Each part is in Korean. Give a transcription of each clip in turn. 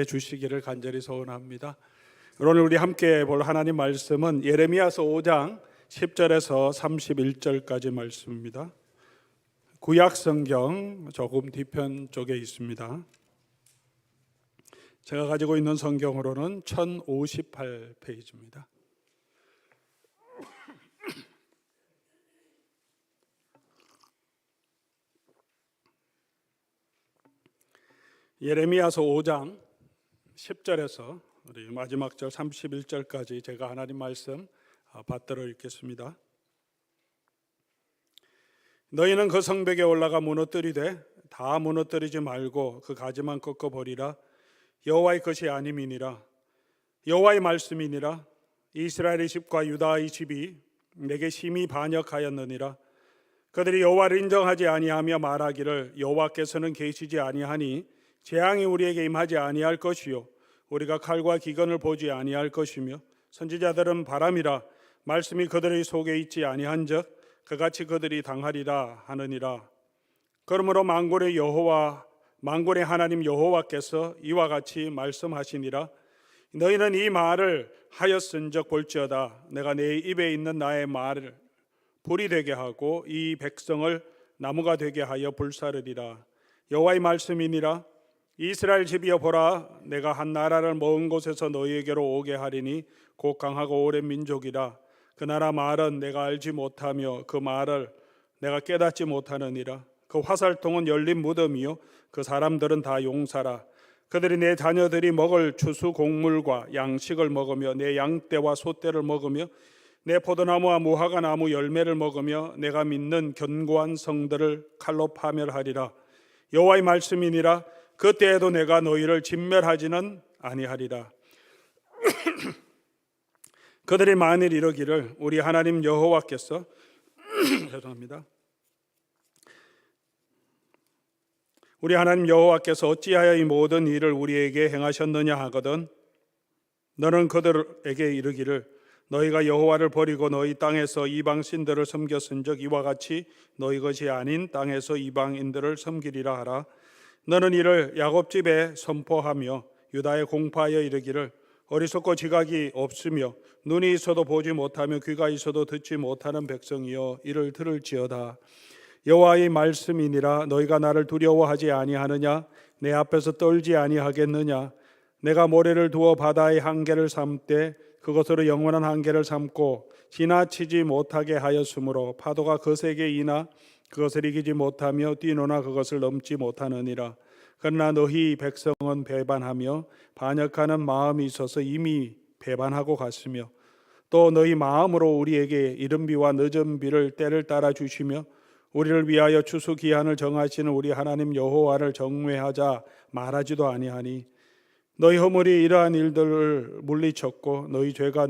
주시기를 간절히 소원합니다. 오늘 우리 함께 볼 하나님 말씀은 예레미야서 5장 10절에서 31절까지 말씀입니다. 구약 성경 조금 뒤편 쪽에 있습니다. 제가 가지고 있는 성경으로는 1058페이지입니다. 예레미야서 5장 10절에서 우리 마지막 절 31절까지 제가 하나님 말씀 받들어 읽겠습니다. 너희는 그 성벽에 올라가 무너뜨리되 다 무너뜨리지 말고 그 가지만 꺾어버리라. 여호와의 것이 아님이니라. 여호와의 말씀이니라. 이스라엘의 집과 유다의 집이 내게 심히 반역하였느니라. 그들이 여호와를 인정하지 아니하며 말하기를 여호와께서는 계시지 아니하니 재앙이 우리에게 임하지 아니할 것이요 우리가 칼과 기근을 보지 아니할 것이며 선지자들은 바람이라 말씀이 그들의 속에 있지 아니한즉 그같이 그들이 당하리라 하느니라. 그러므로 만군의 하나님 여호와께서 이와 같이 말씀하시니라. 너희는 이 말을 하였은즉 볼지어다 내가 내 입에 있는 나의 말을 불이 되게 하고 이 백성을 나무가 되게 하여 불사르리라. 여호와의 말씀이니라. 이스라엘 집이여 보라 내가 한 나라를 먼 곳에서 너희에게로 오게 하리니 곧 강하고 오랜 민족이라. 그 나라 말은 내가 알지 못하며 그 말을 내가 깨닫지 못하느니라. 그 화살통은 열린 무덤이요 그 사람들은 다 용사라. 그들이 내 자녀들이 먹을 추수 곡물과 양식을 먹으며 내 양떼와 소떼를 먹으며 내 포도나무와 무화과 나무 열매를 먹으며 내가 믿는 견고한 성들을 칼로 파멸하리라. 여호와의 말씀이니라. 그때에도 내가 너희를 진멸하지는 아니하리라. 그들이 만일 이르기를 우리 하나님 여호와께서 죄송합니다. 우리 하나님 여호와께서 어찌하여 이 모든 일을 우리에게 행하셨느냐 하거든 너는 그들에게 이르기를 너희가 여호와를 버리고 너희 땅에서 이방 신들을 섬겼은즉 이와 같이 너희 것이 아닌 땅에서 이방인들을 섬기리라 하라. 너는 이를 야곱 집에 선포하며 유다에 공포하여 이르기를 어리석고 지각이 없으며 눈이 있어도 보지 못하며 귀가 있어도 듣지 못하는 백성이여 이를 들을지어다. 여호와의 말씀이니라. 너희가 나를 두려워하지 아니하느냐? 내 앞에서 떨지 아니하겠느냐? 내가 모래를 두어 바다의 한계를 삼되 그것으로 영원한 한계를 삼고 지나치지 못하게 하였으므로 파도가 거세게 이나 그것을 이기지 못하며 뛰노나 그것을 넘지 못하느니라. 그러나 너희 백성은 배반하며 반역하는 마음이 있어서 이미 배반하고 갔으며 또 너희 마음으로 우리에게 이른 비와 늦은 비를 때를 따라 주시며 우리를 위하여 추수 기한을 정하시는 우리 하나님 여호와를 정죄하자 말하지도 아니하니 너희 허물이 이러한 일들을 물리쳤고 너희 죄가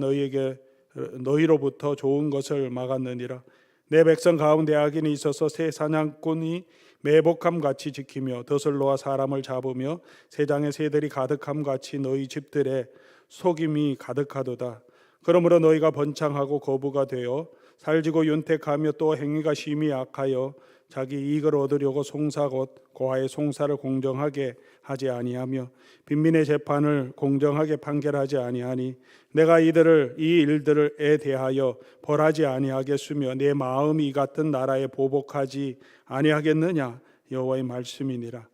너희로부터 좋은 것을 막았느니라. 내 백성 가운데 악인이 있어서 새 사냥꾼이 매복함 같이 지키며 더슬로와 사람을 잡으며 새장의 새들이 가득함 같이 너희 집들에 속임이 가득하도다. 그러므로 너희가 번창하고 거부가 되어 살지고 윤택하며 또 행위가 심히 악하여 자기 이익을 얻으려고 송사 곧 고아의 송사를 공정하게 하지 아니하며 빈민의 재판을 공정하게 판결하지 아니하니 내가 이 일들에 대하여 벌하지 아니하겠으며 내 마음이 이 같은 나라에 보복하지 아니하겠느냐? 여호와의 말씀이니라.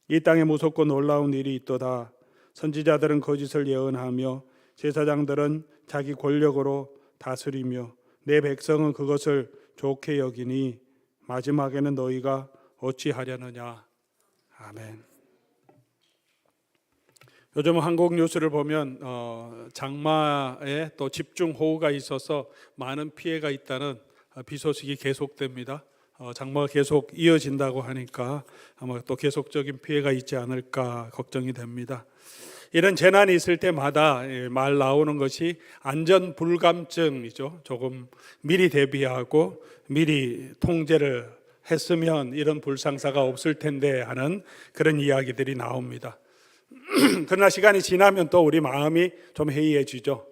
이 땅에 무섭고 놀라운 일이 있도다. 선지자들은 거짓을 예언하며 제사장들은 자기 권력으로 다스리며 내 백성은 그것을 좋게 여기니 마지막에는 너희가 어찌하려느냐. 아멘. 요즘 한국 뉴스를 보면 장마에 또 집중호우가 있어서 많은 피해가 있다는 비소식이 계속됩니다. 장마가 계속 이어진다고 하니까 아마 또 계속적인 피해가 있지 않을까 걱정이 됩니다. 이런 재난이 있을 때마다 말 나오는 것이 안전불감증이죠. 조금 미리 대비하고 미리 통제를 했으면 이런 불상사가 없을 텐데 하는 그런 이야기들이 나옵니다. 그러나 시간이 지나면 또 우리 마음이 좀 해이해지죠.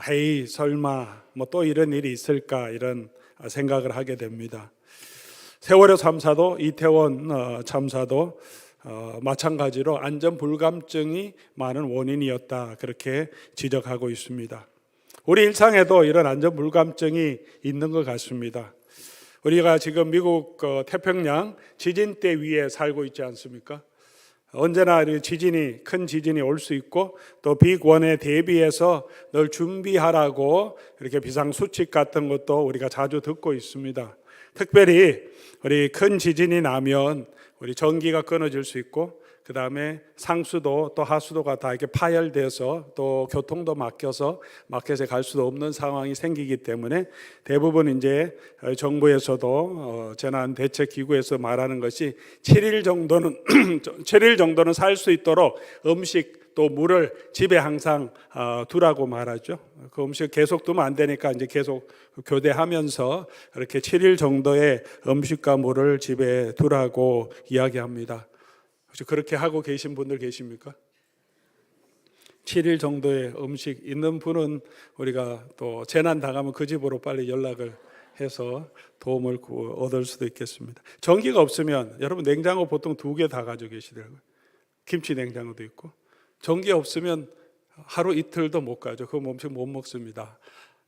헤이 설마 뭐 또 이런 일이 있을까 이런 생각을 하게 됩니다. 세월호 참사도 이태원 참사도 마찬가지로 안전 불감증이 많은 원인이었다, 그렇게 지적하고 있습니다. 우리 일상에도 이런 안전 불감증이 있는 것 같습니다. 우리가 지금 미국 태평양 지진대 위에 살고 있지 않습니까? 언제나 지진이, 큰 지진이 올 수 있고 또 빅1에 대비해서 늘 준비하라고 이렇게 비상수칙 같은 것도 우리가 자주 듣고 있습니다. 특별히 우리 큰 지진이 나면 우리 전기가 끊어질 수 있고, 그 다음에 상수도 또 하수도가 다 이렇게 파열돼서 또 교통도 막혀서 마켓에 갈 수도 없는 상황이 생기기 때문에 대부분 이제 정부에서도 재난대책기구에서 말하는 것이 7일 정도는 7일 정도는 살 수 있도록 음식 또 물을 집에 항상 두라고 말하죠. 그 음식 계속 두면 안 되니까 이제 계속 교대하면서 이렇게 7일 정도의 음식과 물을 집에 두라고 이야기합니다. 혹시 그렇게 하고 계신 분들 계십니까? 7일 정도의 음식 있는 분은 우리가 또 재난 당하면 그 집으로 빨리 연락을 해서 도움을 얻을 수도 있겠습니다. 전기가 없으면 여러분 냉장고 보통 2개 다 가지고 계시더라고요. 김치 냉장고도 있고. 전기 없으면 하루 이틀도 못 가죠. 그 음식 못 먹습니다.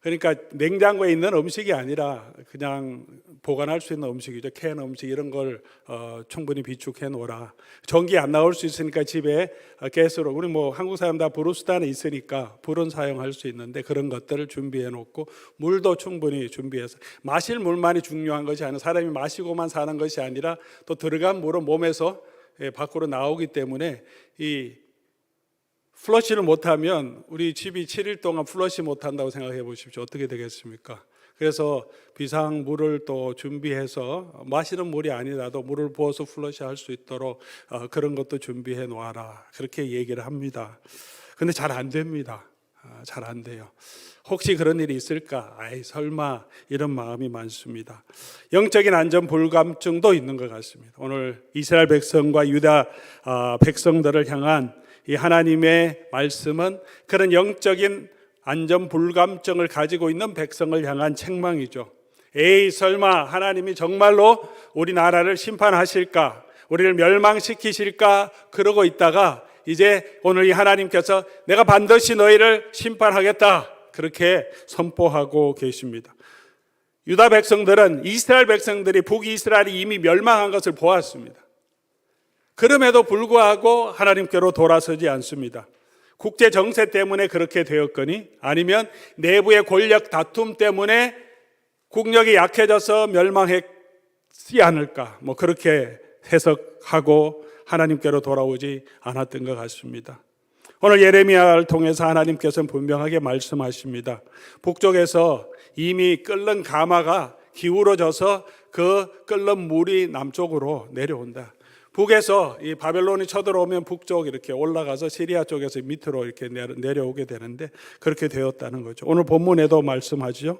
그러니까 냉장고에 있는 음식이 아니라 그냥 보관할 수 있는 음식이죠. 캔 음식 이런 걸 충분히 비축해 놓으라. 전기 안 나올 수 있으니까 집에 가스로, 우리 뭐 한국 사람 다 브루스탄에 있으니까 불은 사용할 수 있는데 그런 것들을 준비해 놓고, 물도 충분히 준비해서, 마실 물만이 중요한 것이 아니라 사람이 마시고만 사는 것이 아니라 또 들어간 물은 몸에서 밖으로 나오기 때문에 이 플러시를 못하면 우리 집이 7일 동안 플러시 못한다고 생각해 보십시오. 어떻게 되겠습니까? 그래서 비상물을 또 준비해서 마시는 물이 아니라도 물을 부어서 플러시 할 수 있도록 그런 것도 준비해 놓아라, 그렇게 얘기를 합니다. 근데 잘 안 됩니다. 잘 안 돼요. 혹시 그런 일이 있을까? 아이 설마, 이런 마음이 많습니다. 영적인 안전 불감증도 있는 것 같습니다. 오늘 이스라엘 백성과 유다 백성들을 향한 이 하나님의 말씀은 그런 영적인 안전 불감증을 가지고 있는 백성을 향한 책망이죠. 에이 설마 하나님이 정말로 우리나라를 심판하실까? 우리를 멸망시키실까? 그러고 있다가 이제 오늘 이 하나님께서 내가 반드시 너희를 심판하겠다, 그렇게 선포하고 계십니다. 유다 백성들은 이스라엘 백성들이 북이스라엘이 이미 멸망한 것을 보았습니다. 그럼에도 불구하고 하나님께로 돌아서지 않습니다. 국제 정세 때문에 그렇게 되었거니, 아니면 내부의 권력 다툼 때문에 국력이 약해져서 멸망했지 않을까, 뭐 그렇게 해석하고 하나님께로 돌아오지 않았던 것 같습니다. 오늘 예레미야를 통해서 하나님께서는 분명하게 말씀하십니다. 북쪽에서 이미 끓는 가마가 기울어져서 그 끓는 물이 남쪽으로 내려온다. 북에서 이 바벨론이 쳐들어오면 북쪽 이렇게 올라가서 시리아 쪽에서 밑으로 이렇게 내려오게 되는데 그렇게 되었다는 거죠. 오늘 본문에도 말씀하죠.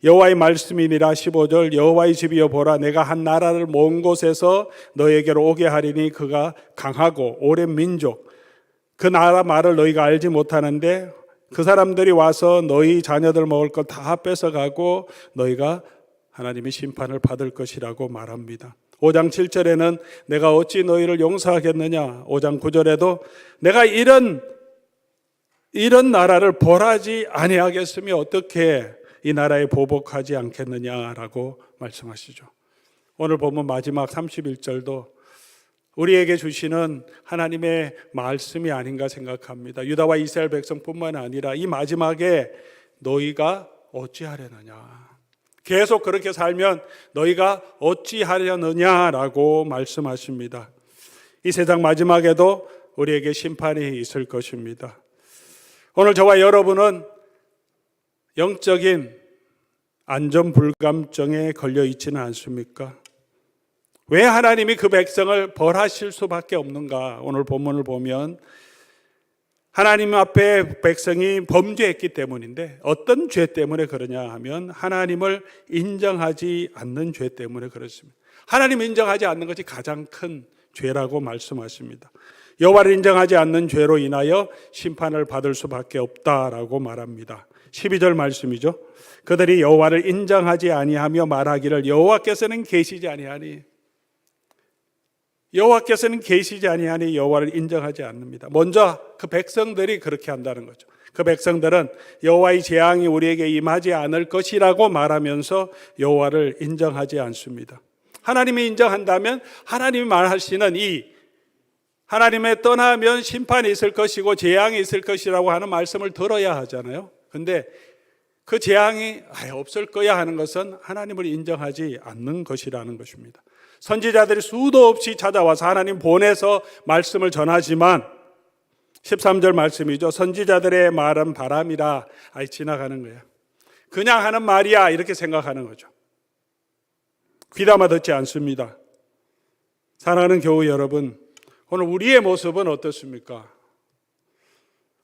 여호와의 말씀이니라. 15절, 여호와의 집이여 보라, 내가 한 나라를 먼 곳에서 너에게로 오게 하리니 그가 강하고 오랜 민족, 그 나라 말을 너희가 알지 못하는데 그 사람들이 와서 너희 자녀들 먹을 것 다 뺏어가고 너희가 하나님의 심판을 받을 것이라고 말합니다. 5장 7절에는 내가 어찌 너희를 용서하겠느냐, 5장 9절에도 내가 이런 나라를 벌하지 아니하겠으며 어떻게 이 나라에 보복하지 않겠느냐라고 말씀하시죠. 오늘 보면 마지막 31절도 우리에게 주시는 하나님의 말씀이 아닌가 생각합니다. 유다와 이스라엘 백성뿐만 아니라 이 마지막에 너희가 어찌하려느냐, 계속 그렇게 살면 너희가 어찌하려느냐라고 말씀하십니다. 이 세상 마지막에도 우리에게 심판이 있을 것입니다. 오늘 저와 여러분은 영적인 안전 불감증에 걸려 있지는 않습니까? 왜 하나님이 그 백성을 벌하실 수밖에 없는가? 오늘 본문을 보면 하나님 앞에 백성이 범죄했기 때문인데, 어떤 죄 때문에 그러냐 하면 하나님을 인정하지 않는 죄 때문에 그렇습니다. 하나님 인정하지 않는 것이 가장 큰 죄라고 말씀하십니다. 여호와를 인정하지 않는 죄로 인하여 심판을 받을 수밖에 없다라고 말합니다. 12절 말씀이죠. 그들이 여호와를 인정하지 아니하며 말하기를 여호와께서는 계시지 아니하니. 여호와께서는 계시지 아니하니 여호와를 인정하지 않습니다. 먼저 그 백성들이 그렇게 한다는 거죠. 그 백성들은 여호와의 재앙이 우리에게 임하지 않을 것이라고 말하면서 여호와를 인정하지 않습니다. 하나님이 인정한다면 하나님이 말하시는 이 하나님의 떠나면 심판이 있을 것이고 재앙이 있을 것이라고 하는 말씀을 들어야 하잖아요. 근데 그 재앙이 없을 거야 하는 것은 하나님을 인정하지 않는 것이라는 것입니다. 선지자들이 수도 없이 찾아와서 하나님 보내서 말씀을 전하지만 13절 말씀이죠. 선지자들의 말은 바람이라 지나가는 거야. 그냥 하는 말이야 이렇게 생각하는 거죠. 귀담아 듣지 않습니다. 사랑하는 교우 여러분, 오늘 우리의 모습은 어떻습니까?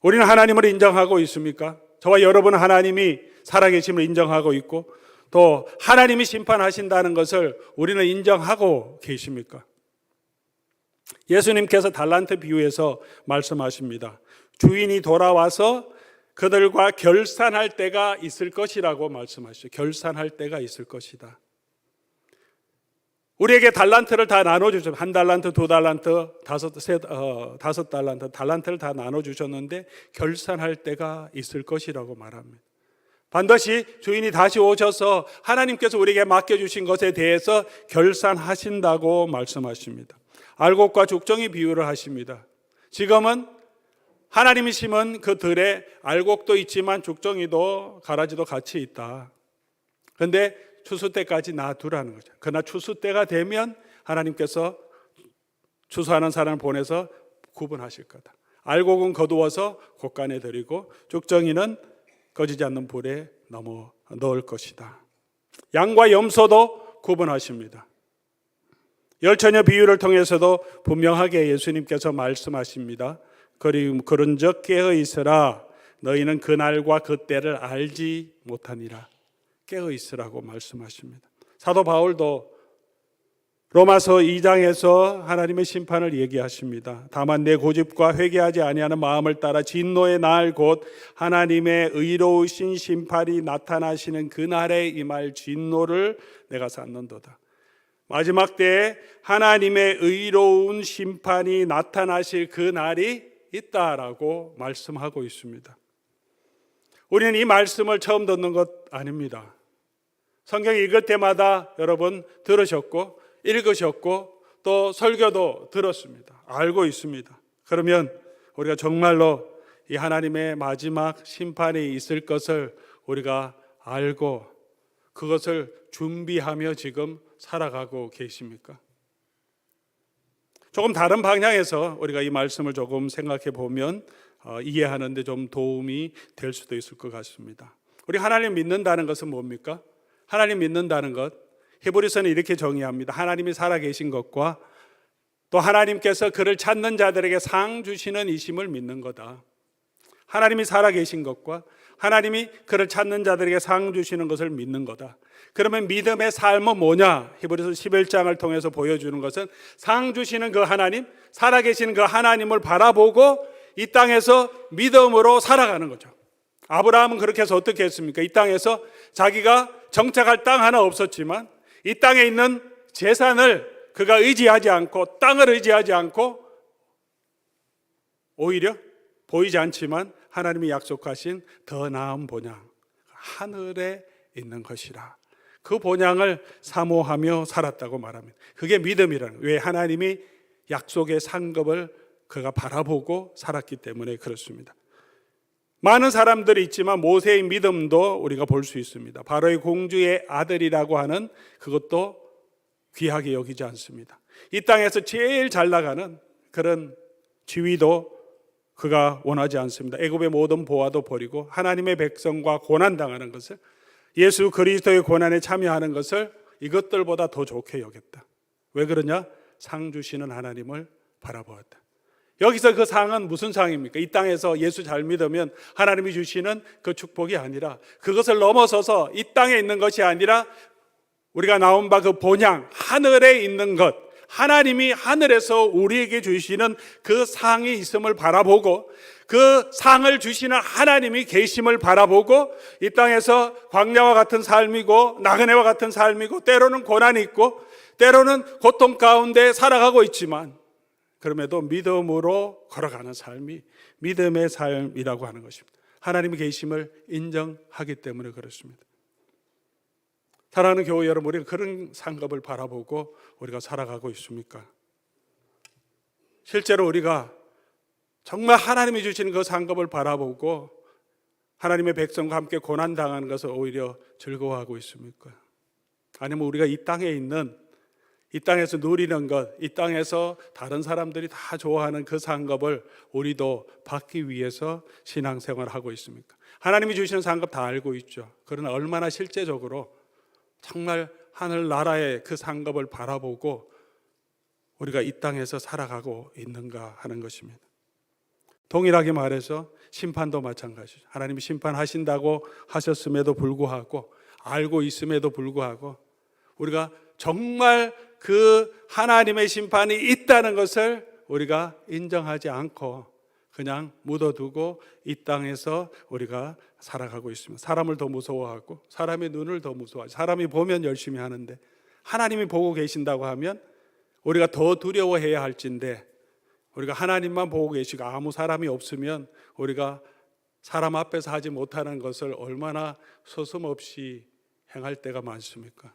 우리는 하나님을 인정하고 있습니까? 저와 여러분은 하나님이 살아계심을 인정하고 있고 또 하나님이 심판하신다는 것을 우리는 인정하고 계십니까? 예수님께서 달란트 비유에서 말씀하십니다. 주인이 돌아와서 그들과 결산할 때가 있을 것이라고 말씀하시죠. 결산할 때가 있을 것이다. 우리에게 달란트를 다 나눠주셨죠. 한 달란트, 두 달란트, 다섯 달란트, 달란트를 다 나눠주셨는데 결산할 때가 있을 것이라고 말합니다. 반드시 주인이 다시 오셔서 하나님께서 우리에게 맡겨주신 것에 대해서 결산하신다고 말씀하십니다. 알곡과 죽정이 비유를 하십니다. 지금은 하나님이 심은 그 들에 알곡도 있지만 죽정이도 가라지도 같이 있다. 그런데 추수 때까지 놔두라는 거죠. 그러나 추수 때가 되면 하나님께서 추수하는 사람을 보내서 구분하실 거다. 알곡은 거두어서 곳간에 들이고 죽정이는 꺼지지 않는 불에 넣을 것이다. 양과 염소도 구분하십니다. 열처녀 비유를 통해서도 분명하게 예수님께서 말씀하십니다. 그런즉 깨어 있으라. 너희는 그날과 그때를 알지 못하니라. 깨어 있으라고 말씀하십니다. 사도 바울도 로마서 2장에서 하나님의 심판을 얘기하십니다. 다만 내 고집과 회개하지 아니하는 마음을 따라 진노의 날 곧 하나님의 의로우신 심판이 나타나시는 그날에 임할 진노를 내가 쌓는도다. 마지막 때에 하나님의 의로운 심판이 나타나실 그 날이 있다라고 말씀하고 있습니다. 우리는 이 말씀을 처음 듣는 것 아닙니다. 성경 읽을 때마다 여러분 들으셨고 읽으셨고 또 설교도 들었습니다. 알고 있습니다. 그러면 우리가 정말로 이 하나님의 마지막 심판이 있을 것을 우리가 알고 그것을 준비하며 지금 살아가고 계십니까? 조금 다른 방향에서 우리가 이 말씀을 조금 생각해 보면 이해하는 데 좀 도움이 될 수도 있을 것 같습니다. 우리 하나님 믿는다는 것은 뭡니까? 하나님 믿는다는 것, 히브리서는 이렇게 정의합니다. 하나님이 살아계신 것과 또 하나님께서 그를 찾는 자들에게 상 주시는 이심을 믿는 거다. 하나님이 살아계신 것과 하나님이 그를 찾는 자들에게 상 주시는 것을 믿는 거다. 그러면 믿음의 삶은 뭐냐? 히브리서 11장을 통해서 보여주는 것은 상 주시는 그 하나님, 살아계신 그 하나님을 바라보고 이 땅에서 믿음으로 살아가는 거죠. 아브라함은 그렇게 해서 어떻게 했습니까? 이 땅에서 자기가 정착할 땅 하나 없었지만 이 땅에 있는 재산을 그가 의지하지 않고 땅을 의지하지 않고 오히려 보이지 않지만 하나님이 약속하신 더 나은 본향, 하늘에 있는 것이라. 그 본향을 사모하며 살았다고 말합니다. 그게 믿음이라는 거예요. 왜? 하나님이 약속의 상급을 그가 바라보고 살았기 때문에 그렇습니다. 많은 사람들이 있지만 모세의 믿음도 우리가 볼 수 있습니다. 바로의 공주의 아들이라고 하는 그것도 귀하게 여기지 않습니다. 이 땅에서 제일 잘 나가는 그런 지위도 그가 원하지 않습니다. 애굽의 모든 보화도 버리고 하나님의 백성과 고난당하는 것을, 예수 그리스도의 고난에 참여하는 것을 이것들보다 더 좋게 여겼다. 왜 그러냐? 상 주시는 하나님을 바라보았다. 여기서 그 상은 무슨 상입니까? 이 땅에서 예수 잘 믿으면 하나님이 주시는 그 축복이 아니라 그것을 넘어서서 이 땅에 있는 것이 아니라 우리가 나온 바 그 본향, 하늘에 있는 것, 하나님이 하늘에서 우리에게 주시는 그 상이 있음을 바라보고 그 상을 주시는 하나님이 계심을 바라보고 이 땅에서 광야와 같은 삶이고 나그네와 같은 삶이고 때로는 고난이 있고 때로는 고통 가운데 살아가고 있지만 그럼에도 믿음으로 걸어가는 삶이 믿음의 삶이라고 하는 것입니다. 하나님의 계심을 인정하기 때문에 그렇습니다. 사랑하는 교회 여러분, 우리가 그런 상급을 바라보고 우리가 살아가고 있습니까? 실제로 우리가 정말 하나님이 주시는 그 상급을 바라보고 하나님의 백성과 함께 고난당하는 것을 오히려 즐거워하고 있습니까? 아니면 우리가 이 땅에 있는, 이 땅에서 누리는 것, 이 땅에서 다른 사람들이 다 좋아하는 그 상급을 우리도 받기 위해서 신앙생활을 하고 있습니까? 하나님이 주시는 상급 다 알고 있죠. 그러나 얼마나 실제적으로 정말 하늘나라의 그 상급을 바라보고 우리가 이 땅에서 살아가고 있는가 하는 것입니다. 동일하게 말해서 심판도 마찬가지죠. 하나님이 심판하신다고 하셨음에도 불구하고, 알고 있음에도 불구하고 우리가 정말 그 하나님의 심판이 있다는 것을 우리가 인정하지 않고 그냥 묻어두고 이 땅에서 우리가 살아가고 있습니다. 사람을 더 무서워하고 사람의 눈을 더 무서워하고, 사람이 보면 열심히 하는데 하나님이 보고 계신다고 하면 우리가 더 두려워해야 할진데, 우리가 하나님만 보고 계시고 아무 사람이 없으면 우리가 사람 앞에서 하지 못하는 것을 얼마나 서슴없이 행할 때가 많습니까?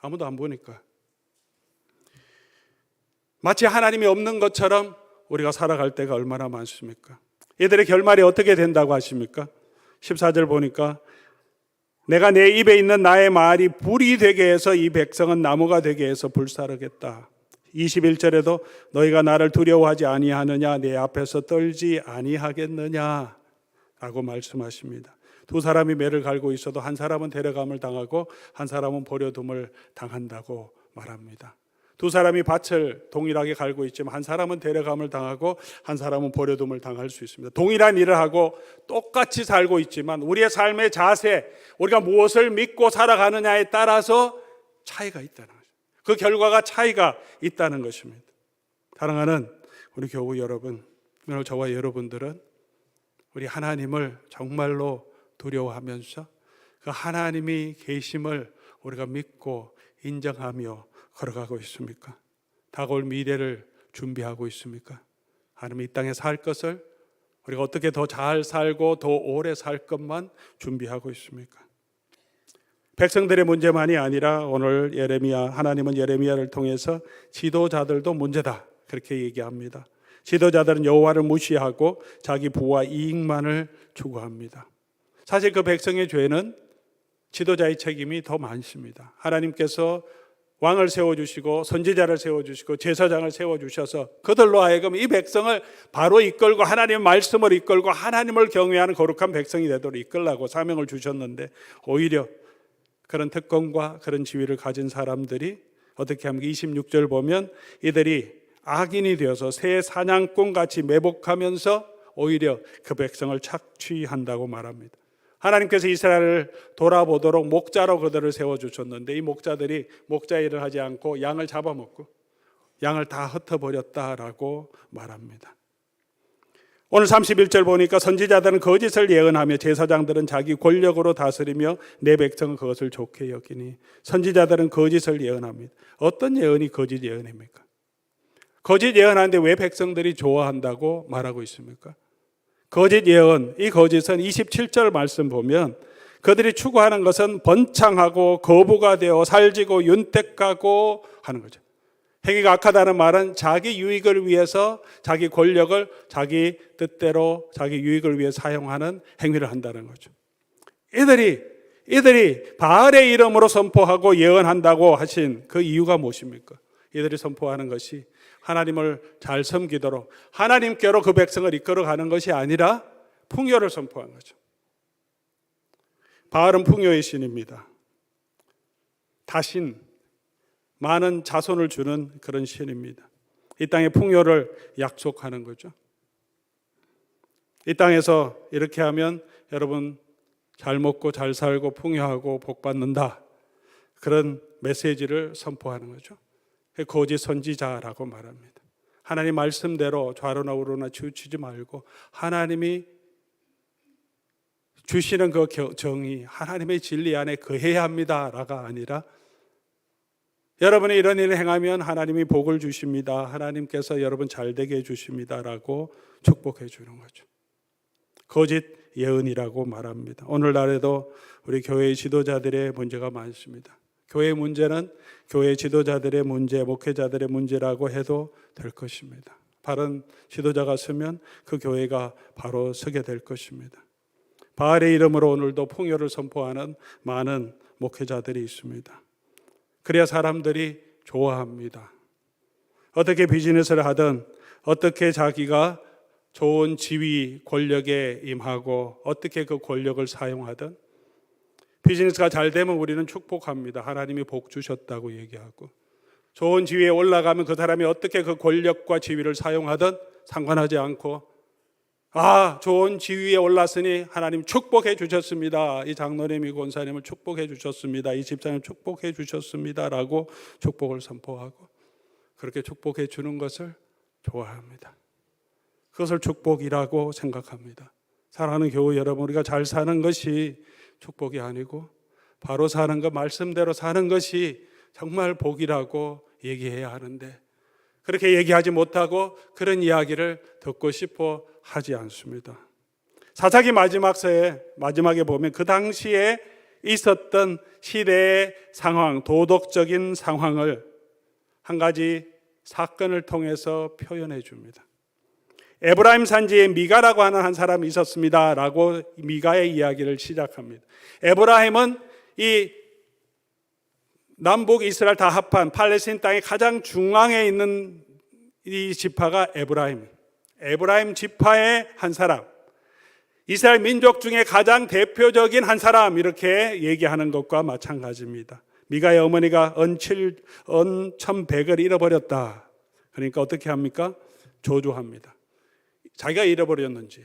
아무도 안 보니까. 마치 하나님이 없는 것처럼 우리가 살아갈 때가 얼마나 많습니까? 이들의 결말이 어떻게 된다고 하십니까? 14절 보니까 내가 내 입에 있는 나의 말이 불이 되게 해서 이 백성은 나무가 되게 해서 불사르겠다. 21절에도 너희가 나를 두려워하지 아니하느냐, 내 앞에서 떨지 아니하겠느냐 라고 말씀하십니다. 두 사람이 매를 갈고 있어도 한 사람은 데려감을 당하고 한 사람은 버려둠을 당한다고 말합니다. 두 사람이 밭을 동일하게 갈고 있지만 한 사람은 데려감을 당하고 한 사람은 버려둠을 당할 수 있습니다. 동일한 일을 하고 똑같이 살고 있지만 우리의 삶의 자세, 우리가 무엇을 믿고 살아가느냐에 따라서 차이가 있다는 거죠. 그 결과가 차이가 있다는 것입니다. 사랑하는 우리 교우 여러분, 오늘 저와 여러분들은 우리 하나님을 정말로 두려워하면서 그 하나님이 계심을 우리가 믿고 인정하며 걸어가고 있습니까? 다가올 미래를 준비하고 있습니까? 아니면 이 땅에 살 것을 우리가 어떻게 더 잘 살고 더 오래 살 것만 준비하고 있습니까? 백성들의 문제만이 아니라 오늘 하나님은 예레미야를 통해서 지도자들도 문제다 그렇게 얘기합니다. 지도자들은 여호와를 무시하고 자기 부와 이익만을 추구합니다. 사실 그 백성의 죄는 지도자의 책임이 더 많습니다. 하나님께서 왕을 세워주시고 선지자를 세워주시고 제사장을 세워주셔서 그들로 하여금 이 백성을 바로 이끌고 하나님의 말씀을 이끌고 하나님을 경외하는 거룩한 백성이 되도록 이끌라고 사명을 주셨는데, 오히려 그런 특권과 그런 지위를 가진 사람들이 어떻게 하면 26절 보면 이들이 악인이 되어서 새 사냥꾼같이 매복하면서 오히려 그 백성을 착취한다고 말합니다. 하나님께서 이스라엘을 돌아보도록 목자로 그들을 세워주셨는데 이 목자들이 목자 일을 하지 않고 양을 잡아먹고 양을 다 흩어버렸다라고 말합니다. 오늘 31절 보니까 선지자들은 거짓을 예언하며 제사장들은 자기 권력으로 다스리며 내 백성은 그것을 좋게 여기니. 선지자들은 거짓을 예언합니다. 어떤 예언이 거짓 예언입니까? 거짓 예언하는데 왜 백성들이 좋아한다고 말하고 있습니까? 거짓 예언, 이 거짓은 27절 말씀 보면 그들이 추구하는 것은 번창하고 거부가 되어 살지고 윤택하고 하는 거죠. 행위가 악하다는 말은 자기 유익을 위해서 자기 권력을 자기 뜻대로 자기 유익을 위해 사용하는 행위를 한다는 거죠. 이들이 바알의 이름으로 선포하고 예언한다고 하신 그 이유가 무엇입니까? 이들이 선포하는 것이 하나님을 잘 섬기도록 하나님께로 그 백성을 이끌어가는 것이 아니라 풍요를 선포한 거죠. 바알은 풍요의 신입니다. 다신, 많은 자손을 주는 그런 신입니다. 이 땅의 풍요를 약속하는 거죠. 이 땅에서 이렇게 하면 여러분 잘 먹고 잘 살고 풍요하고 복 받는다, 그런 메시지를 선포하는 거죠. 거짓 선지자라고 말합니다. 하나님 말씀대로 좌로나 우로나 치우치지 말고 하나님이 주시는 그 정의, 하나님의 진리 안에 거해야 합니다라가 아니라 여러분이 이런 일을 행하면 하나님이 복을 주십니다. 하나님께서 여러분 잘되게 해주십니다 라고 축복해 주는 거죠. 거짓 예언이라고 말합니다. 오늘날에도 우리 교회의 지도자들의 문제가 많습니다. 교회의 문제는 교회 지도자들의 문제, 목회자들의 문제라고 해도 될 것입니다. 바른 지도자가 서면 그 교회가 바로 서게 될 것입니다. 바알의 이름으로 오늘도 풍요를 선포하는 많은 목회자들이 있습니다. 그래야 사람들이 좋아합니다. 어떻게 비즈니스를 하든, 어떻게 자기가 좋은 지위, 권력에 임하고 어떻게 그 권력을 사용하든 비즈니스가 잘 되면 우리는 축복합니다. 하나님이 복 주셨다고 얘기하고, 좋은 지위에 올라가면 그 사람이 어떻게 그 권력과 지위를 사용하든 상관하지 않고, 좋은 지위에 올랐으니 하나님 축복해 주셨습니다. 이 장로님이 권사님을 축복해 주셨습니다. 이 집사님 축복해 주셨습니다 라고 축복을 선포하고, 그렇게 축복해 주는 것을 좋아합니다. 그것을 축복이라고 생각합니다. 사랑하는 교우 여러분, 우리가 잘 사는 것이 축복이 아니고 바로 사는 것, 말씀대로 사는 것이 정말 복이라고 얘기해야 하는데, 그렇게 얘기하지 못하고 그런 이야기를 듣고 싶어 하지 않습니다. 사사기 마지막에 보면 그 당시에 있었던 시대의 상황, 도덕적인 상황을 한 가지 사건을 통해서 표현해 줍니다. 에브라임 산지에 미가라고 하는 한 사람이 있었습니다 라고 미가의 이야기를 시작합니다. 에브라임은 이 남북 이스라엘 다 합한 팔레스타인 땅의 가장 중앙에 있는 이 지파가 에브라임 지파의 한 사람, 이스라엘 민족 중에 가장 대표적인 한 사람, 이렇게 얘기하는 것과 마찬가지입니다. 미가의 어머니가 은 1,100을 잃어버렸다. 그러니까 어떻게 합니까? 저주합니다. 자기가 잃어버렸는지,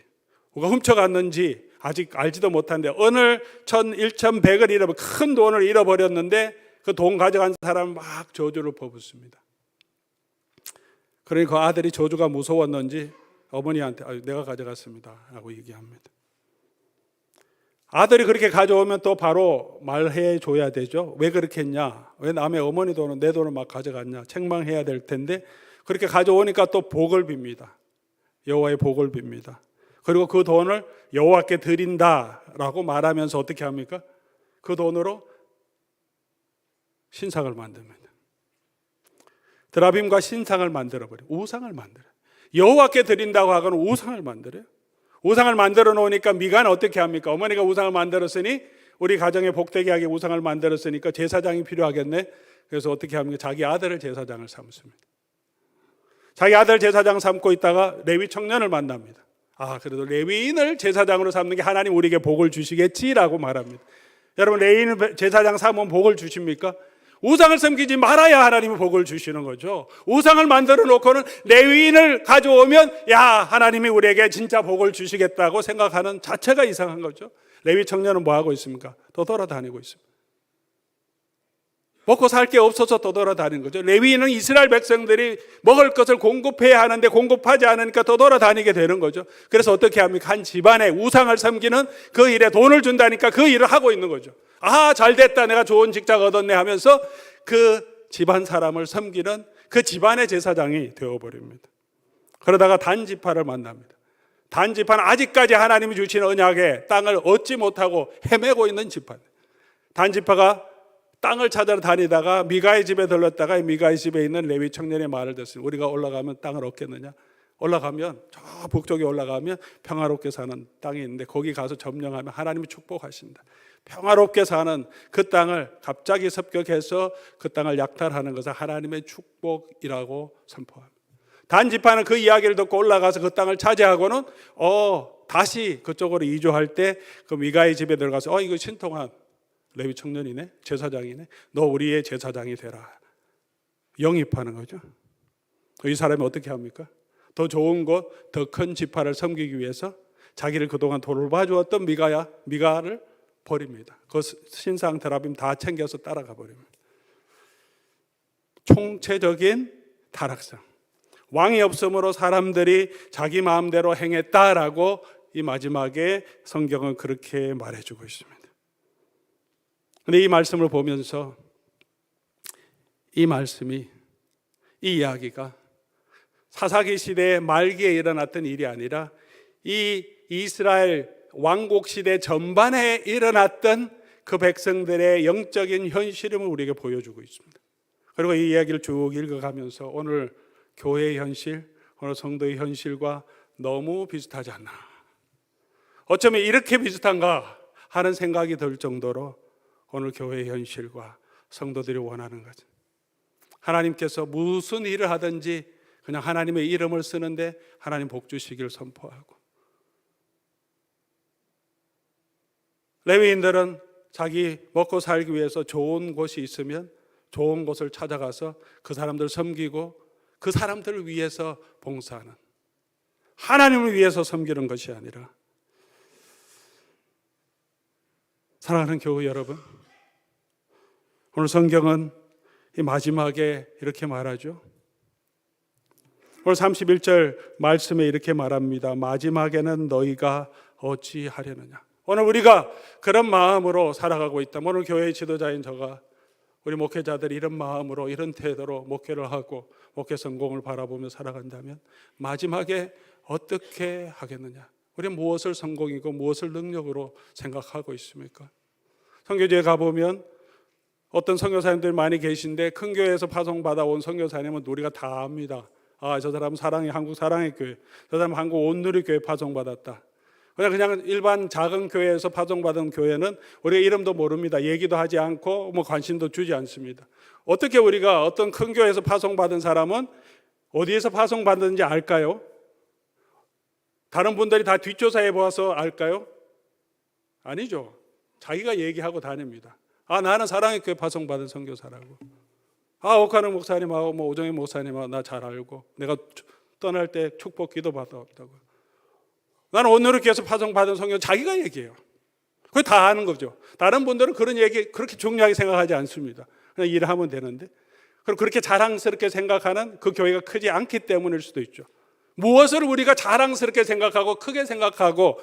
누가 훔쳐갔는지 아직 알지도 못한데 은을 1,100을 잃어버려, 큰 돈을 잃어버렸는데 그 돈 가져간 사람 막 저주를 퍼붓습니다. 그러니 그 아들이 저주가 무서웠는지 어머니한테 내가 가져갔습니다 라고 얘기합니다. 아들이 그렇게 가져오면 또 바로 말해 줘야 되죠. 왜 그렇게 했냐, 왜 남의 어머니 돈은 내 돈을 막 가져갔냐, 책망해야 될 텐데, 그렇게 가져오니까 또 복을 빕니다. 여호와의 복을 빕니다. 그리고 그 돈을 여호와께 드린다라고 말하면서 어떻게 합니까? 그 돈으로 신상을 만듭니다. 드라빔과 신상을 만들어버려요. 우상을 만들어요. 여호와께 드린다고 하고는 우상을 만들어요. 우상을 만들어 놓으니까 미가는 어떻게 합니까? 어머니가 우상을 만들었으니, 우리 가정에 복되게 하게 우상을 만들었으니까 제사장이 필요하겠네. 그래서 어떻게 합니까? 자기 아들을 제사장을 삼습니다. 자기 아들 제사장 삼고 있다가 레위 청년을 만납니다. 그래도 레위인을 제사장으로 삼는 게 하나님 우리에게 복을 주시겠지라고 말합니다. 여러분, 레위인을 제사장 삼으면 복을 주십니까? 우상을 섬기지 말아야 하나님이 복을 주시는 거죠. 우상을 만들어 놓고는 레위인을 가져오면 하나님이 우리에게 진짜 복을 주시겠다고 생각하는 자체가 이상한 거죠. 레위 청년은 뭐 하고 있습니까? 떠돌아다니고 있습니다. 먹고 살 게 없어서 떠돌아다니는 거죠. 레위인은 이스라엘 백성들이 먹을 것을 공급해야 하는데 공급하지 않으니까 떠돌아다니게 되는 거죠. 그래서 어떻게 합니까? 한 집안에 우상을 섬기는 그 일에 돈을 준다니까 그 일을 하고 있는 거죠. 잘 됐다, 내가 좋은 직장 얻었네 하면서 그 집안 사람을 섬기는 그 집안의 제사장이 되어버립니다. 그러다가 단 지파를 만납니다. 단 지파는 아직까지 하나님이 주신 언약의 땅을 얻지 못하고 헤매고 있는 지파. 단 지파가 땅을 찾아 다니다가 미가의 집에 들렀다가 미가의 집에 있는 레위 청년의 말을 듣습니다. 우리가 올라가면 땅을 얻겠느냐? 올라가면, 저 북쪽에 올라가면 평화롭게 사는 땅이 있는데 거기 가서 점령하면 하나님이 축복하신다. 평화롭게 사는 그 땅을 갑자기 습격해서 그 땅을 약탈하는 것은 하나님의 축복이라고 선포합니다. 단 지파는 그 이야기를 듣고 올라가서 그 땅을 차지하고는 다시 그쪽으로 이주할 때 그 미가의 집에 들어가서 이거 신통한 레위 청년이네, 제사장이네, 너 우리의 제사장이 되라, 영입하는 거죠. 이 사람이 어떻게 합니까? 더 좋은 곳, 더 큰 지파를 섬기기 위해서 자기를 그동안 돌봐주었던 미가를 버립니다. 그 신상 드라빔 다 챙겨서 따라가 버립니다. 총체적인 타락상, 왕이 없으므로 사람들이 자기 마음대로 행했다라고 이 마지막에 성경은 그렇게 말해주고 있습니다. 근데 이 말씀을 보면서 이 말씀이, 이 이야기가 사사기 시대의 말기에 일어났던 일이 아니라 이 이스라엘 왕국 시대 전반에 일어났던 그 백성들의 영적인 현실임을 우리에게 보여주고 있습니다. 그리고 이 이야기를 쭉 읽어가면서 오늘 교회의 현실, 오늘 성도의 현실과 너무 비슷하지 않나, 어쩌면 이렇게 비슷한가 하는 생각이 들 정도로 오늘 교회의 현실과 성도들이 원하는 것, 하나님께서 무슨 일을 하든지 그냥 하나님의 이름을 쓰는데 하나님 복 주시기를 선포하고, 레위인들은 자기 먹고 살기 위해서 좋은 곳이 있으면 좋은 곳을 찾아가서 그 사람들을 섬기고 그 사람들을 위해서 봉사하는, 하나님을 위해서 섬기는 것이 아니라, 사랑하는 교회 여러분, 오늘 성경은 이 마지막에 이렇게 말하죠. 오늘 31절 말씀에 이렇게 말합니다. 마지막에는 너희가 어찌하려느냐. 오늘 우리가 그런 마음으로 살아가고 있다면, 오늘 교회의 지도자인 저가, 우리 목회자들이 이런 마음으로 이런 태도로 목회를 하고 목회 성공을 바라보며 살아간다면 마지막에 어떻게 하겠느냐. 우리는 무엇을 성공이고 무엇을 능력으로 생각하고 있습니까? 선교지에 가보면 어떤 선교사님들이 많이 계신데 큰 교회에서 파송받아온 선교사님은 우리가 다 압니다. 아, 저 사람은 사랑의 한국 사랑의 교회, 저 사람은 한국 온누리 교회 파송받았다. 그냥 일반 작은 교회에서 파송받은 교회는 우리가 이름도 모릅니다. 얘기도 하지 않고 뭐 관심도 주지 않습니다. 어떻게 우리가 어떤 큰 교회에서 파송받은 사람은 어디에서 파송받는지 알까요? 다른 분들이 다 뒷조사해 보아서 알까요? 아니죠. 자기가 얘기하고 다닙니다. 아, 나는 사랑의 교회 파송받은 선교사라고. 아, 옥하는 목사님하고 뭐 오정희 목사님하고 나 잘 알고, 내가 떠날 때 축복 기도 받았다고. 나는 오늘을 위해서 파송받은 성경, 자기가 얘기해요. 그게 다 아는 거죠. 다른 분들은 그런 얘기 그렇게 중요하게 생각하지 않습니다. 그냥 일을 하면 되는데, 그리고 그렇게 자랑스럽게 생각하는 그 교회가 크지 않기 때문일 수도 있죠. 무엇을 우리가 자랑스럽게 생각하고 크게 생각하고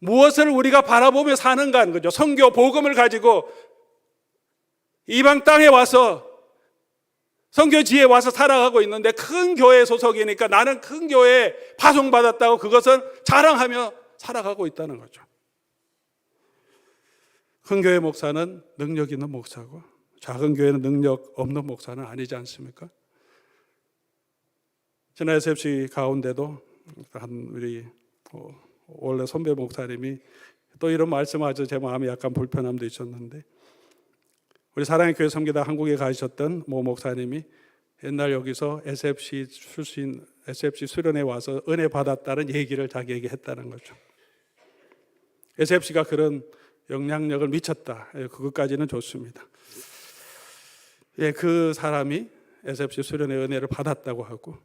무엇을 우리가 바라보며 사는가 하는 거죠. 선교 복음을 가지고 이방 땅에 와서 선교지에 와서 살아가고 있는데 큰 교회 소속이니까 나는 큰 교회에 파송받았다고 그것을 자랑하며 살아가고 있다는 거죠. 큰 교회 목사는 능력 있는 목사고 작은 교회는 능력 없는 목사는 아니지 않습니까? 지난 SFC 가운데도 한 우리 원래 선배 목사님이 또 이런 말씀하셔서 제 마음이 약간 불편함도 있었는데, 우리 사랑의 교회 섬기다 한국에 가셨던 모 목사님이 옛날 여기서 SFC 출신, SFC 수련회 와서 은혜 받았다는 얘기를 자기에게 했다는 거죠. SFC가 그런 영향력을 미쳤다. 그것까지는 좋습니다. 예, 그 사람이 SFC 수련회 은혜를 받았다고 하고,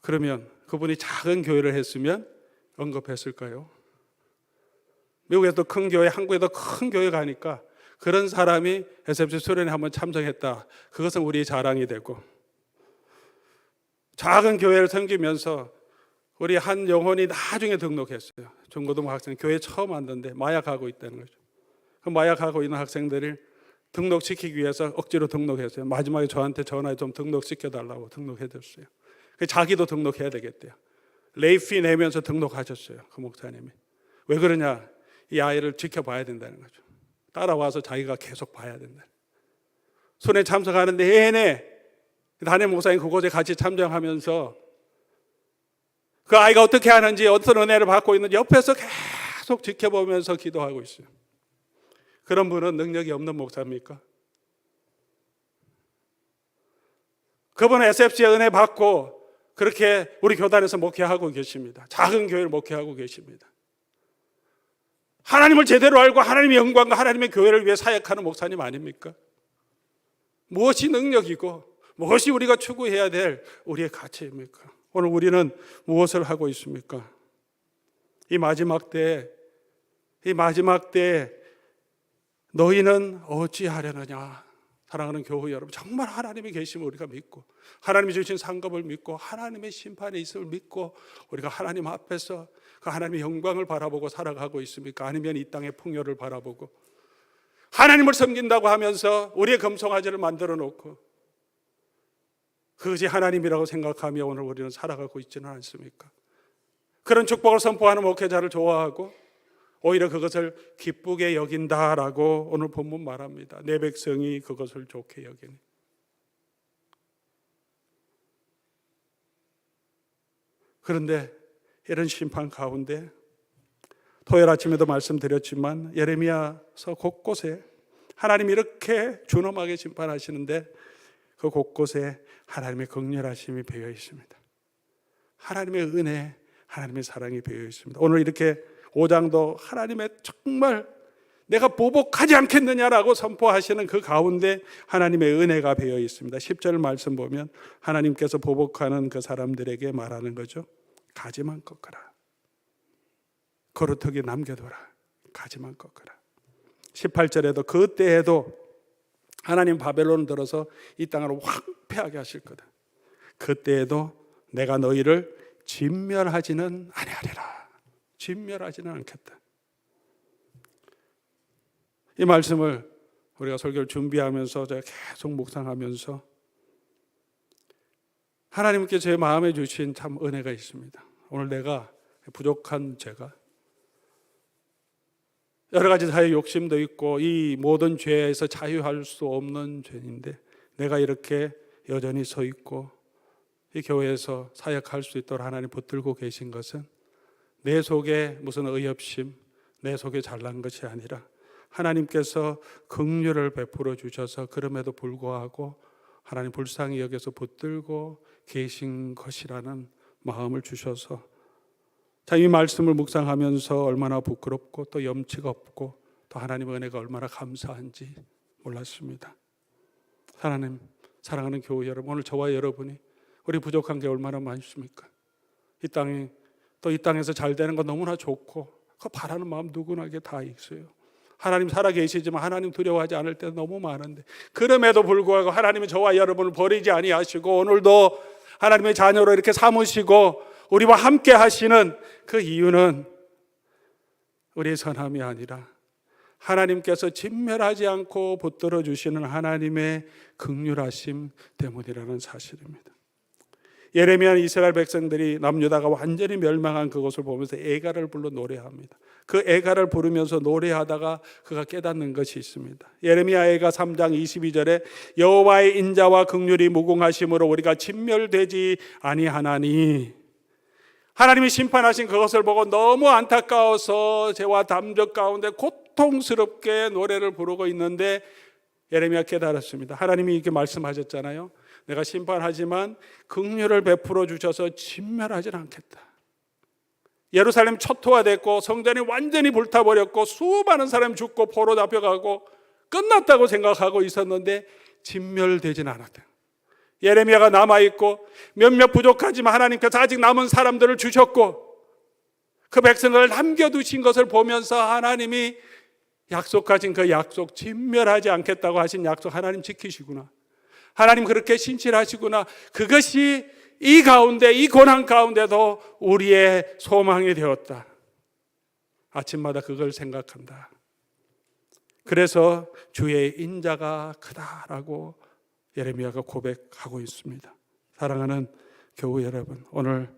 그러면 그분이 작은 교회를 했으면 언급했을까요? 미국에도 큰 교회, 한국에도 큰 교회 가니까 그런 사람이 SFC 수련회 한번 참석했다. 그것은 우리의 자랑이 되고, 작은 교회를 섬기면서 우리 한 영혼이 나중에 등록했어요. 중고등부 학생, 교회 처음 왔는데 마약하고 있다는 거죠. 그 마약하고 있는 학생들을 등록시키기 위해서 억지로 등록했어요. 마지막에 저한테 전화해 좀 등록시켜달라고 등록해줬어요. 자기도 등록해야 되겠대요. 레이피 내면서 등록하셨어요. 그 목사님이. 왜 그러냐? 이 아이를 지켜봐야 된다는 거죠. 따라와서 자기가 계속 봐야 된다. 손에 참석하는데 내내 담임 목사님 그곳에 같이 참정하면서 그 아이가 어떻게 하는지, 어떤 은혜를 받고 있는지 옆에서 계속 지켜보면서 기도하고 있어요. 그런 분은 능력이 없는 목사입니까? 그분은 SFC의 은혜 받고 그렇게 우리 교단에서 목회하고 계십니다. 작은 교회를 목회하고 계십니다. 하나님을 제대로 알고 하나님의 영광과 하나님의 교회를 위해 사역하는 목사님 아닙니까? 무엇이 능력이고 무엇이 우리가 추구해야 될 우리의 가치입니까? 오늘 우리는 무엇을 하고 있습니까? 이 마지막 때에 너희는 어찌하려느냐. 사랑하는 교회 여러분, 정말 하나님이 계심을 우리가 믿고, 하나님이 주신 상급을 믿고, 하나님의 심판에 있음을 믿고 우리가 하나님 앞에서 그 하나님의 영광을 바라보고 살아가고 있습니까? 아니면 이 땅의 풍요를 바라보고 하나님을 섬긴다고 하면서 우리의 금송아지를 만들어 놓고 그것이 하나님이라고 생각하며 오늘 우리는 살아가고 있지는 않습니까? 그런 축복을 선포하는 목회자를 좋아하고 오히려 그것을 기쁘게 여긴다라고 오늘 본문 말합니다. 내 백성이 그것을 좋게 여기니. 그런데 이런 심판 가운데 토요일 아침에도 말씀드렸지만 예레미야서 곳곳에 하나님이 이렇게 준엄하게 심판하시는데 그 곳곳에 하나님의 긍휼하심이 배어 있습니다. 하나님의 은혜, 하나님의 사랑이 배어 있습니다. 오늘 이렇게 5장도 하나님의 정말 내가 보복하지 않겠느냐라고 선포하시는 그 가운데 하나님의 은혜가 배어 있습니다. 10절 말씀 보면 하나님께서 보복하는 그 사람들에게 말하는 거죠. 가지만 꺾어라. 거루터기 남겨둬라. 가지만 꺾어라. 18절에도 그때에도 하나님 바벨론을 들어서 이 땅을 황폐하게 하실 거다. 그때에도 내가 너희를 진멸하지는 아니하리라. 진멸하지는 않겠다. 이 말씀을 우리가 설교를 준비하면서 제가 계속 묵상하면서 하나님께 제 마음에 주신 참 은혜가 있습니다. 오늘 내가 부족한 제가 여러 가지 사회 욕심도 있고 이 모든 죄에서 자유할 수 없는 죄인데 내가 이렇게 여전히 서 있고 이 교회에서 사역할 수 있도록 하나님 붙들고 계신 것은 내 속에 무슨 의협심, 내 속에 잘난 것이 아니라 하나님께서 긍휼을 베풀어 주셔서 그럼에도 불구하고 하나님 불쌍히 여겨서 붙들고 계신 것이라는 마음을 주셔서 자, 이 말씀을 묵상하면서 얼마나 부끄럽고 또 염치가 없고 또 하나님의 은혜가 얼마나 감사한지 몰랐습니다. 하나님 사랑하는 교회 여러분, 오늘 저와 여러분이 우리 부족한 게 얼마나 많습니까? 이 땅이 또 이 땅에서 잘 되는 거 너무나 좋고 그 바라는 마음 누구나게 다 있어요. 하나님 살아 계시지만 하나님 두려워하지 않을 때도 너무 많은데 그럼에도 불구하고 하나님은 저와 여러분을 버리지 아니하시고 오늘도 하나님의 자녀로 이렇게 삼으시고 우리와 함께 하시는 그 이유는 우리의 선함이 아니라 하나님께서 진멸하지 않고 붙들어 주시는 하나님의 긍휼하심 때문이라는 사실입니다. 예레미야는 이스라엘 백성들이 남유다가 완전히 멸망한 그것을 보면서 애가를 불러 노래합니다. 그 애가를 부르면서 노래하다가 그가 깨닫는 것이 있습니다. 예레미야 애가 3장 22절에 여호와의 인자와 긍휼이 무궁하심으로 우리가 진멸되지 아니하나니, 하나님이 심판하신 그것을 보고 너무 안타까워서 죄와 담력 가운데 고통스럽게 노래를 부르고 있는데 예레미야 깨달았습니다. 하나님이 이렇게 말씀하셨잖아요. 내가 심판하지만 긍휼을 베풀어 주셔서 진멸하지는 않겠다. 예루살렘 초토화됐고 성전이 완전히 불타버렸고 수많은 사람이 죽고 포로 잡혀가고 끝났다고 생각하고 있었는데 진멸되지는 않았다. 예레미야가 남아있고 몇몇 부족하지만 하나님께서 아직 남은 사람들을 주셨고 그 백성을 남겨두신 것을 보면서 하나님이 약속하신 그 약속, 진멸하지 않겠다고 하신 약속 하나님 지키시구나, 하나님 그렇게 신실하시구나, 그것이 이 가운데, 이 고난 가운데도 우리의 소망이 되었다. 아침마다 그걸 생각한다. 그래서 주의 인자가 크다라고 예레미야가 고백하고 있습니다. 사랑하는 교우 여러분, 오늘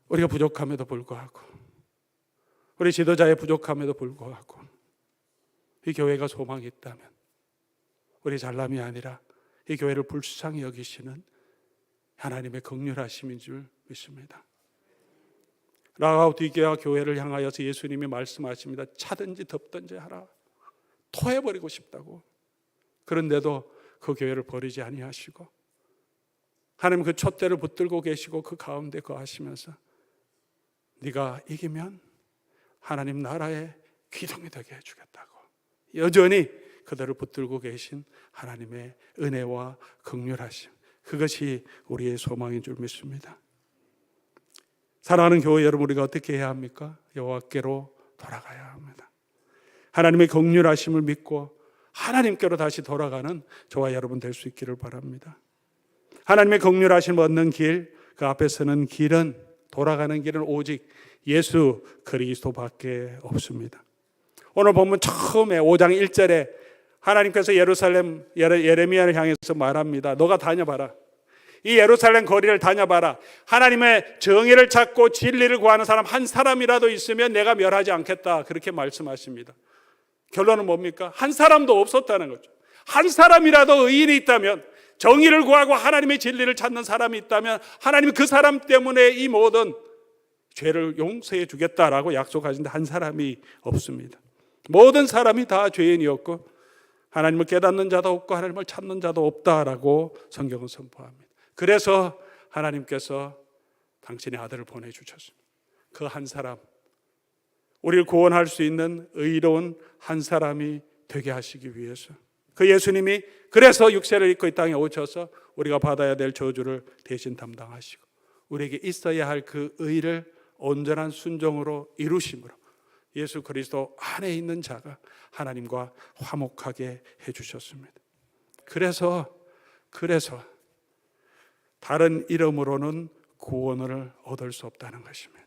우리가 부족함에도 불구하고, 우리 지도자의 부족함에도 불구하고 이 교회가 소망이 있다면 우리 잘남이 아니라 이 교회를 불쌍히 여기시는 하나님의 긍휼하심인 줄 믿습니다. 라우디게아 교회를 향하여서 예수님이 말씀하십니다. 차든지 덥든지 하라. 토해버리고 싶다고. 그런데도 그 교회를 버리지 아니하시고 하나님 그 촛대를 붙들고 계시고 그 가운데 거하시면서 네가 이기면 하나님 나라의 기둥이 되게 해주겠다고 여전히 그들을 붙들고 계신 하나님의 은혜와 긍휼하심, 그것이 우리의 소망인 줄 믿습니다. 사랑하는 교회 여러분, 우리가 어떻게 해야 합니까? 여호와께로 돌아가야 합니다. 하나님의 긍휼하심을 믿고 하나님께로 다시 돌아가는 저와 여러분 될 수 있기를 바랍니다. 하나님의 긍휼하심을 얻는 길, 그 앞에 서는 길은, 돌아가는 길은 오직 예수 그리스도밖에 없습니다. 오늘 본문 처음에 5장 1절에 하나님께서 예레미야를 향해서 말합니다. 너가 다녀봐라. 이 예루살렘 거리를 다녀봐라. 하나님의 정의를 찾고 진리를 구하는 사람 한 사람이라도 있으면 내가 멸하지 않겠다. 그렇게 말씀하십니다. 결론은 뭡니까? 한 사람도 없었다는 거죠. 한 사람이라도 의인이 있다면, 정의를 구하고 하나님의 진리를 찾는 사람이 있다면 하나님이 그 사람 때문에 이 모든 죄를 용서해 주겠다라고 약속하신데 한 사람이 없습니다. 모든 사람이 다 죄인이었고 하나님을 깨닫는 자도 없고 하나님을 찾는 자도 없다라고 성경은 선포합니다. 그래서 하나님께서 당신의 아들을 보내주셨습니다. 그 한 사람, 우리를 구원할 수 있는 의로운 한 사람이 되게 하시기 위해서, 그 예수님이 그래서 육체를 입고 이 땅에 오셔서 우리가 받아야 될 저주를 대신 담당하시고 우리에게 있어야 할 그 의를 온전한 순종으로 이루심으로 예수 그리스도 안에 있는 자가 하나님과 화목하게 해주셨습니다. 그래서 다른 이름으로는 구원을 얻을 수 없다는 것입니다.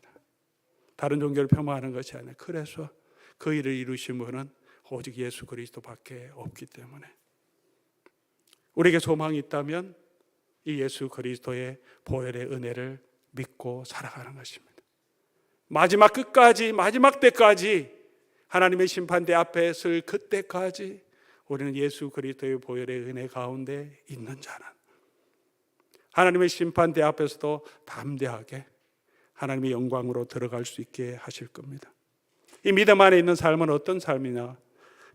다른 종교를 폄하하는 것이 아니라 그래서 그 일을 이루신 분은 오직 예수 그리스도밖에 없기 때문에 우리에게 소망이 있다면 이 예수 그리스도의 보혈의 은혜를 믿고 살아가는 것입니다. 마지막 끝까지, 마지막 때까지, 하나님의 심판대 앞에 설 그때까지 우리는 예수 그리스도의 보혈의 은혜 가운데 있는 자는 하나님의 심판대 앞에서도 담대하게 하나님의 영광으로 들어갈 수 있게 하실 겁니다. 이 믿음 안에 있는 삶은 어떤 삶이냐?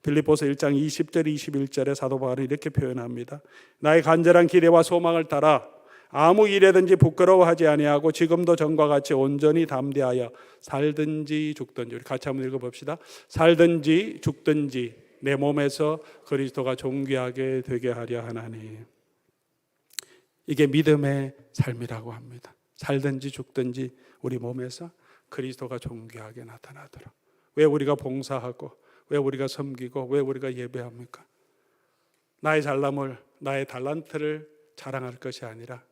빌립보서 1장 20절 21절에 사도 바울은 이렇게 표현합니다. 나의 간절한 기대와 소망을 따라 아무 일에든지 부끄러워하지 아니하고 지금도 전과 같이 온전히 담대하여 살든지 죽든지, 우리 같이 한번 읽어봅시다. 살든지 죽든지 내 몸에서 그리스도가 존귀하게 되게 하려 하나니. 이게 믿음의 삶이라고 합니다. 살든지 죽든지 우리 몸에서 그리스도가 존귀하게 나타나도록. 왜 우리가 봉사하고, 왜 우리가 섬기고, 왜 우리가 예배합니까? 나의 잘남을, 나의 달란트를 자랑할 것이 아니라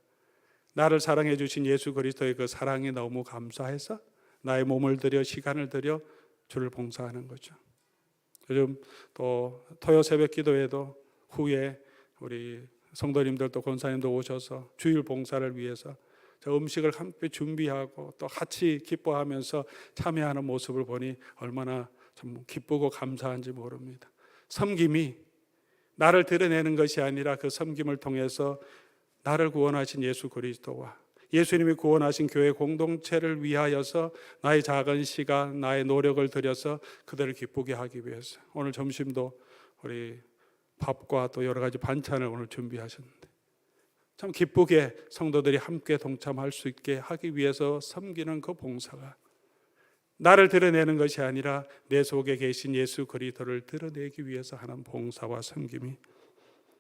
나를 사랑해 주신 예수 그리스도의 그 사랑이 너무 감사해서 나의 몸을 들여 시간을 들여 주를 봉사하는 거죠. 요즘 또 토요 새벽 기도에도 후에 우리 성도님들도 권사님도 오셔서 주일 봉사를 위해서 저 음식을 함께 준비하고 또 같이 기뻐하면서 참여하는 모습을 보니 얼마나 참 기쁘고 감사한지 모릅니다. 섬김이 나를 드러내는 것이 아니라 그 섬김을 통해서 나를 구원하신 예수 그리스도와 예수님이 구원하신 교회 공동체를 위하여서 나의 작은 시간, 나의 노력을 들여서 그들을 기쁘게 하기 위해서 오늘 점심도 우리 밥과 또 여러 가지 반찬을 오늘 준비하셨는데 참 기쁘게 성도들이 함께 동참할 수 있게 하기 위해서 섬기는 그 봉사가 나를 드러내는 것이 아니라 내 속에 계신 예수 그리스도를 드러내기 위해서 하는 봉사와 섬김이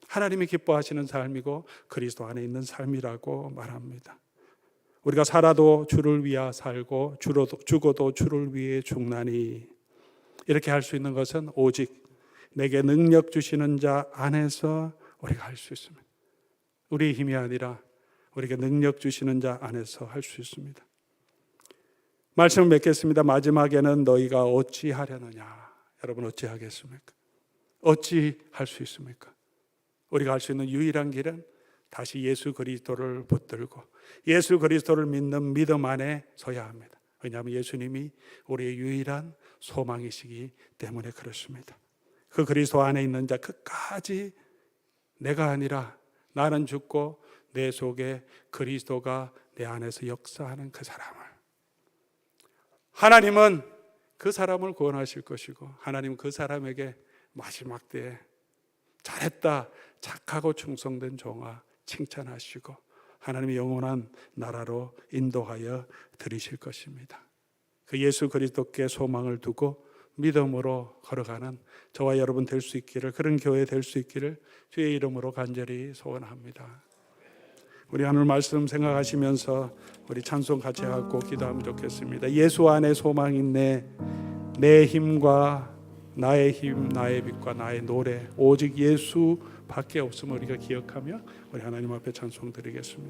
하나님이 기뻐하시는 삶이고 그리스도 안에 있는 삶이라고 말합니다. 우리가 살아도 주를 위하여 살고 죽어도 주를 위해 죽나니, 이렇게 할 수 있는 것은 오직 내게 능력 주시는 자 안에서 우리가 할 수 있습니다. 우리의 힘이 아니라 우리에게 능력 주시는 자 안에서 할 수 있습니다. 말씀을 맺겠습니다. 마지막에는 너희가 어찌하려느냐. 여러분 어찌하겠습니까? 어찌할 수 있습니까? 우리가 할 수 있는 유일한 길은 다시 예수 그리스도를 붙들고 예수 그리스도를 믿는 믿음 안에 서야 합니다. 왜냐하면 예수님이 우리의 유일한 소망이시기 때문에 그렇습니다. 그 그리스도 안에 있는 자 끝까지 내가 아니라 나는 죽고 내 속에 그리스도가 내 안에서 역사하는 그 사람을, 하나님은 그 사람을 구원하실 것이고 하나님은 그 사람에게 마지막 때에 잘했다, 착하고 충성된 종아 칭찬하시고 하나님의 영원한 나라로 인도하여 드리실 것입니다. 그 예수 그리스도께 소망을 두고 믿음으로 걸어가는 저와 여러분 될 수 있기를, 그런 교회 될 수 있기를 주의 이름으로 간절히 소원합니다. 우리 하늘 말씀 생각하시면서 우리 찬송 같이 하고 기도하면 좋겠습니다. 예수 안에 소망 있네. 내 힘과 나의 힘, 나의 빛과 나의 노래 오직 예수밖에 없음을 우리가 기억하며 우리 하나님 앞에 찬송 드리겠습니다.